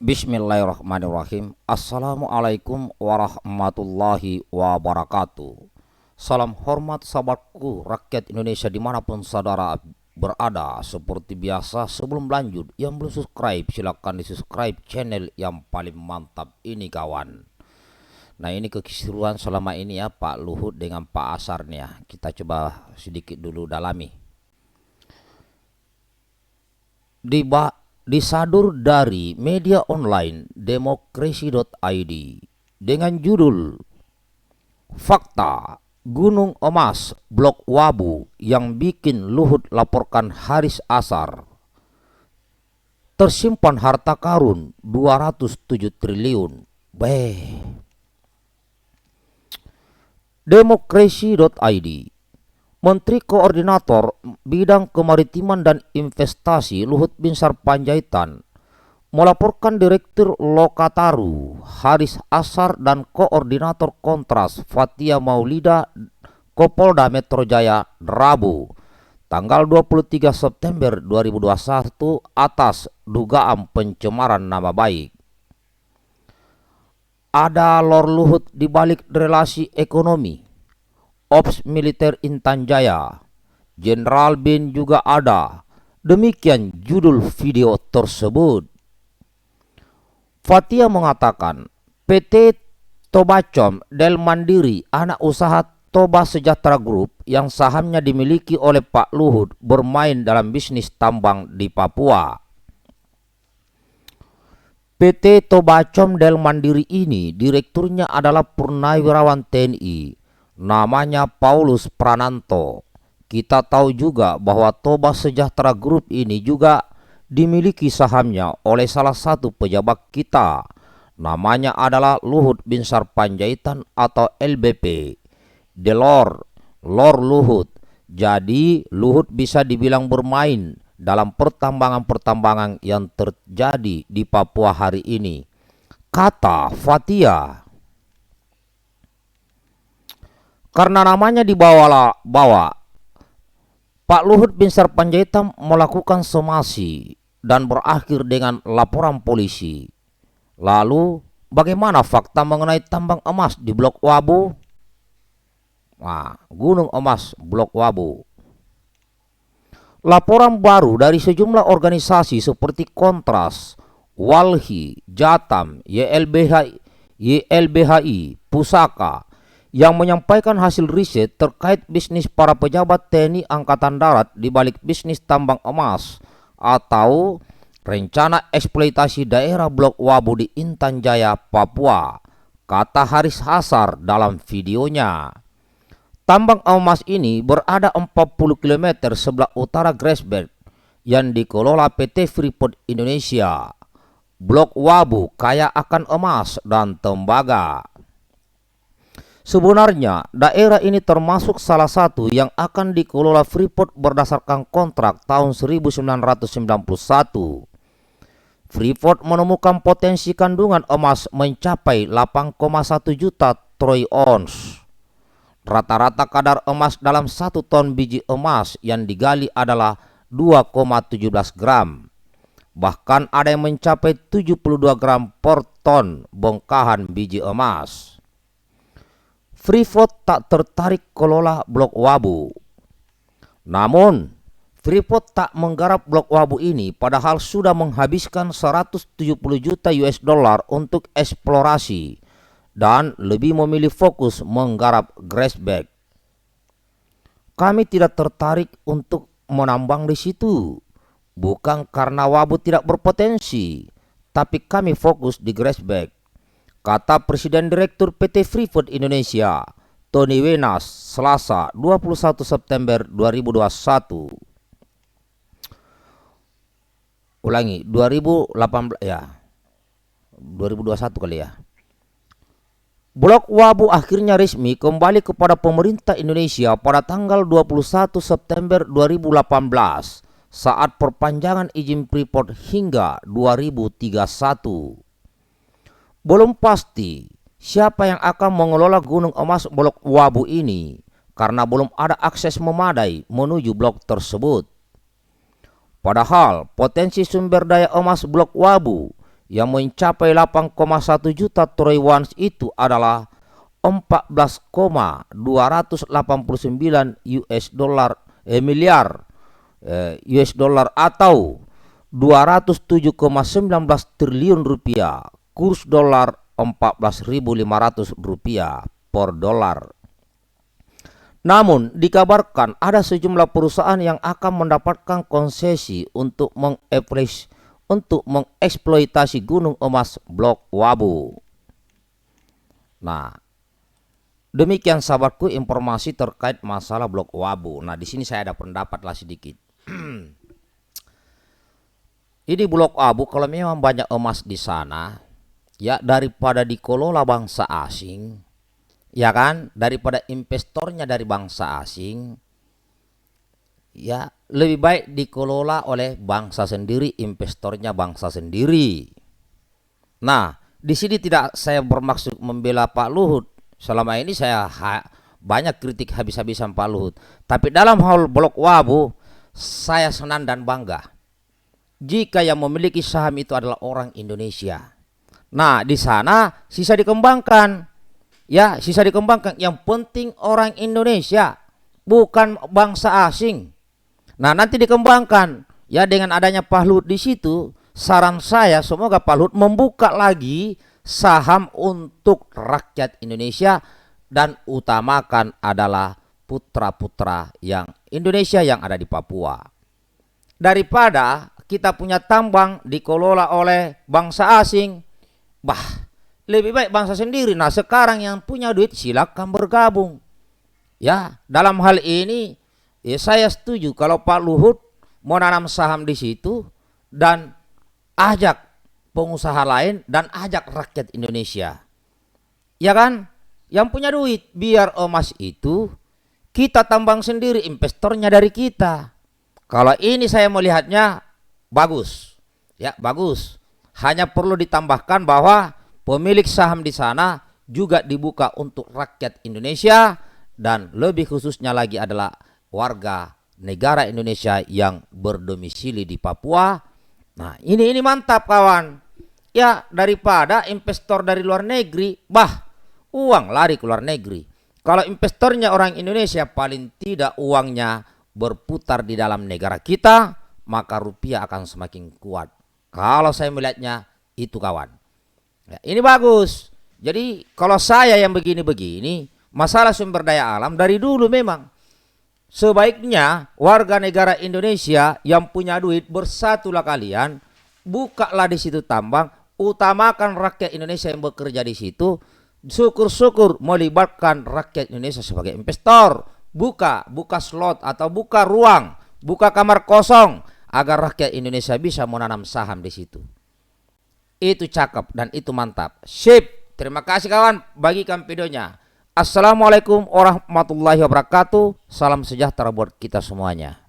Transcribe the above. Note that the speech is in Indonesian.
Bismillahirrahmanirrahim. Assalamualaikum warahmatullahi wabarakatuh. Salam hormat sahabatku rakyat Indonesia dimanapun saudara berada. Seperti biasa sebelum lanjut, yang belum subscribe silahkan di subscribe channel yang paling mantap ini kawan. Nah, ini keseruan selama ini ya Pak Luhut dengan Pak Asar nih ya. Kita coba sedikit dulu dalami. Disadur dari media online demokrasi.id dengan judul Fakta Gunung Emas Blok Wabu yang bikin Luhut laporkan Haris Asar. Tersimpan harta karun 207 triliun. Demokrasi.id, Menteri Koordinator Bidang Kemaritiman dan Investasi Luhut Binsar Panjaitan melaporkan Direktur Lokataru Haris Asar dan Koordinator Kontras Fatia Maulida ke Polda Metro Jaya Rabu tanggal 23 September 2021 atas dugaan pencemaran nama baik. Ada Lor Luhut di balik relasi ekonomi. Ops Militer Intan Jaya, Jenderal Bin juga ada. Demikian judul video tersebut. Fatia mengatakan PT Tobacom Del Mandiri, anak usaha Toba Sejahtera Group yang sahamnya dimiliki oleh Pak Luhut, bermain dalam bisnis tambang di Papua. PT Tobacom Del Mandiri ini direkturnya adalah Purnawirawan TNI. Namanya Paulus Prananto. Kita tahu juga bahwa Toba Sejahtera Group ini juga dimiliki sahamnya oleh salah satu pejabat kita. Namanya adalah Luhut Binsar Panjaitan atau LBP. Lor Luhut. Jadi Luhut bisa dibilang bermain dalam pertambangan-pertambangan yang terjadi di Papua hari ini, kata Fatia. Karena namanya dibawa, Pak Luhut Binsar Panjaitan melakukan somasi dan berakhir dengan laporan polisi. Lalu, bagaimana fakta mengenai tambang emas di Blok Wabu? Nah, Gunung Emas Blok Wabu. Laporan baru dari sejumlah organisasi seperti Kontras, Walhi, Jatam, YLBHI, Pusaka, yang menyampaikan hasil riset terkait bisnis para pejabat TNI Angkatan Darat di balik bisnis tambang emas atau rencana eksploitasi daerah Blok Wabu di Intan Jaya, Papua, kata Haris Asar dalam videonya. Tambang emas ini berada 40 km sebelah utara Grassberg yang dikelola PT Freeport Indonesia. Blok Wabu kaya akan emas dan tembaga. Sebenarnya daerah ini termasuk salah satu yang akan dikelola Freeport berdasarkan kontrak tahun 1991. Freeport menemukan potensi kandungan emas mencapai 8,1 juta troy ounce. Rata-rata kadar emas dalam 1 ton biji emas yang digali adalah 2,17 gram. Bahkan ada yang mencapai 72 gram per ton bongkahan biji emas. Freeport tak tertarik kelola Blok Wabu. Namun, Freeport tak menggarap Blok Wabu ini padahal sudah menghabiskan 170 juta US dollar untuk eksplorasi dan lebih memilih fokus menggarap Grassberg. Kami tidak tertarik untuk menambang di situ, bukan karena Wabu tidak berpotensi, tapi kami fokus di Grassberg, kata Presiden Direktur PT Freeport Indonesia, Tony Wenas, Selasa 21 September 2021. Ulangi, 2018 ya. 2021 kali ya. Blok Wabu akhirnya resmi kembali kepada pemerintah Indonesia pada tanggal 21 September 2018 saat perpanjangan izin Freeport hingga 2031. Belum pasti siapa yang akan mengelola Gunung Emas Blok Wabu ini karena belum ada akses memadai menuju blok tersebut. Padahal potensi sumber daya emas Blok Wabu yang mencapai 8,1 juta troy ounce itu adalah 14,289 miliar US dollar atau 207,19 triliun rupiah, kurs dolar 14.500 rupiah per dolar. Namun dikabarkan ada sejumlah perusahaan yang akan mendapatkan konsesi untuk mengeksploitasi gunung emas Blok Wabu. Nah, demikian sahabatku informasi terkait masalah Blok Wabu. Nah, di sini saya ada pendapat lah sedikit. Ini Blok Wabu kalau memang banyak emas di sana, ya daripada dikelola bangsa asing, ya kan, daripada investornya dari bangsa asing, ya lebih baik dikelola oleh bangsa sendiri, investornya bangsa sendiri. Nah, di sini tidak saya bermaksud membela Pak Luhut. Selama ini saya banyak kritik habis-habisan Pak Luhut. Tapi dalam hal Blok Wabu, saya senang dan bangga jika yang memiliki saham itu adalah orang Indonesia. Nah, di sana sisa dikembangkan. Ya, sisa dikembangkan. Yang penting orang Indonesia, bukan bangsa asing. Nah, nanti dikembangkan. Ya, dengan adanya Pak Luhut di situ, saran saya semoga Pak Luhut membuka lagi saham untuk rakyat Indonesia dan utamakan adalah putra-putra yang Indonesia yang ada di Papua. Daripada kita punya tambang dikelola oleh bangsa asing, lebih baik bangsa sendiri. Nah, sekarang yang punya duit silakan bergabung. Ya, dalam hal ini ya saya setuju kalau Pak Luhut mau nanam saham di situ dan ajak pengusaha lain dan ajak rakyat Indonesia. Ya kan? Yang punya duit biar emas itu kita tambang sendiri, investornya dari kita. Kalau ini saya melihatnya bagus. Ya, bagus. Hanya perlu ditambahkan bahwa pemilik saham di sana juga dibuka untuk rakyat Indonesia dan lebih khususnya lagi adalah warga negara Indonesia yang berdomisili di Papua. Nah, ini mantap kawan. Ya, daripada investor dari luar negeri, uang lari ke luar negeri. Kalau investornya orang Indonesia, paling tidak uangnya berputar di dalam negara kita, maka rupiah akan semakin kuat. Kalau saya melihatnya itu kawan. Ya, ini bagus. Jadi kalau saya yang begini-begini, masalah sumber daya alam dari dulu memang sebaiknya warga negara Indonesia yang punya duit bersatulah kalian, bukalah di situ tambang, utamakan rakyat Indonesia yang bekerja di situ. Syukur-syukur melibatkan rakyat Indonesia sebagai investor, buka slot atau buka ruang, buka kamar kosong agar rakyat Indonesia bisa menanam saham di situ. Itu cakep dan itu mantap. Sip. Terima kasih kawan, bagikan videonya. Assalamualaikum warahmatullahi wabarakatuh. Salam sejahtera buat kita semuanya.